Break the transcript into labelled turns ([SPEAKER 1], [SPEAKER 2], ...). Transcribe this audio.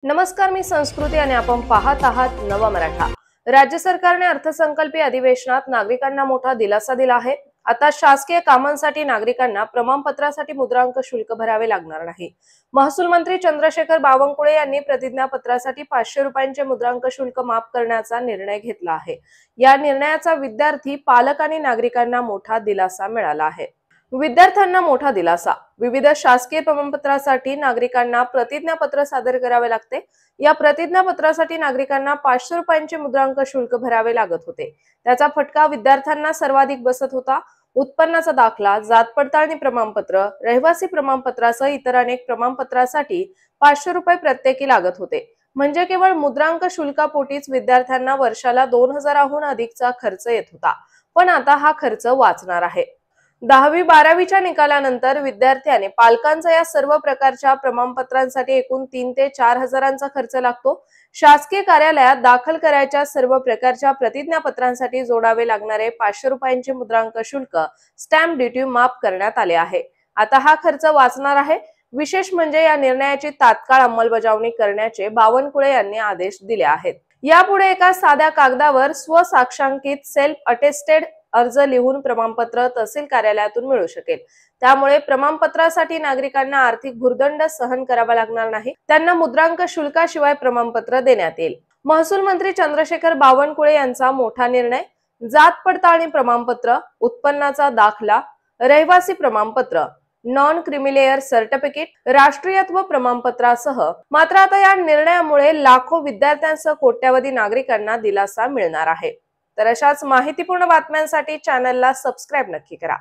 [SPEAKER 1] नमस्कार, मी संस्कृती आणि आपण पाहत आहात नवा मराठा। राज्य सरकारने अर्थसंकल्पीय अधिवेशनात नागरिकांना मोठा दिलासा दिला आहे। आता शासकीय कामांसाठी नागरिकांना प्रमाणपत्रासाठी मुद्रांक शुल्क भरावे लागणार नाही। महसूल मंत्री चंद्रशेखर बावनकुळे यांनी प्रतिज्ञापत्रासाठी 500 रुपयांचे मुद्रांक शुल्क माफ करण्याचा निर्णय घेतला आहे। या निर्णयाचा विद्यार्थी, पालक आणि नागरिकांना मोठा दिलासा मिळाला आहे। विद्यार्थ्यांना मोठा दिलासा। विविध शासकीय प्रमाणपत्रासाठी नागरिकांना प्रतिज्ञापत्र सादर करावे लागते। या प्रतिज्ञापत्रासाठी नागरिकांना 500 रुपयांचे मुद्रांक शुल्क भरावे लागत होते। त्याचा फटका विद्यार्थ्यांना सर्वाधिक बसत होता। उत्पन्नाचा दाखला, जात पडताळणी प्रमाणपत्र, रहिवासी प्रमाणपत्रासह इतर अनेक प्रमाणपत्रासाठी 500 रुपये प्रत्येकी लागत होते। म्हणजे केवळ मुद्रांक शुल्कापोटीच विद्यार्थ्यांना वर्षाला 2000हून अधिकचा खर्च येत होता। पण आता हा खर्च वाचणार आहे। 10वी-12वीच्या निकालानंतर विद्यार्थी आणि पालकांचा या सर्व प्रकारच्या प्रमाणपत्रांसाठी एकूण 3 ते 4 हजारांचा खर्च लागतो। शासकीय कार्यालयात दाखल करायच्या सर्व प्रकारच्या प्रतिज्ञापत्रांसाठी जोडावे लागणारे 500 रुपयांचे मुद्रांक शुल्क, स्टॅम्प ड्युटी माफ करण्यात आले आहे। आता हा खर्च वाचणार आहे। विशेष म्हणजे या निर्णयाची तात्काळ अंमलबजावणी करण्याचे बावनकुळे यांनी आदेश दिले आहेत। यापुढे एका साध्या कागदावर स्वसाक्षांकित सेल्फ अटेस्टेड अर्ज लिहून प्रमाणपत्र तहसील कार्यालयातून मिळू शकेल। त्यामुळे प्रमाणपत्रासाठी नागरिकांना आर्थिक भुर्दंड सहन करावा लागणार नाही। त्यांना मुद्रांक शुल्काशिवाय प्रमाणपत्र देण्यात येईल। महसूल मंत्री चंद्रशेखर बावनकुळे यांचा मोठा निर्णय। जात पडताळणी प्रमाणपत्र, उत्पन्नाचा दाखला, रहिवासी प्रमाणपत्र, नॉन क्रिमिलेअर सर्टिफिकेट, राष्ट्रीयत्व प्रमाणपत्रासह मात्र आता या निर्णयामुळे लाखो विद्यार्थ्यांसह कोट्यावधी नागरिकांना दिलासा मिळणार आहे। तर अशाच माहितीपूर्ण बातम्यांसाठी चॅनलला सबस्क्राईब नक्की करा।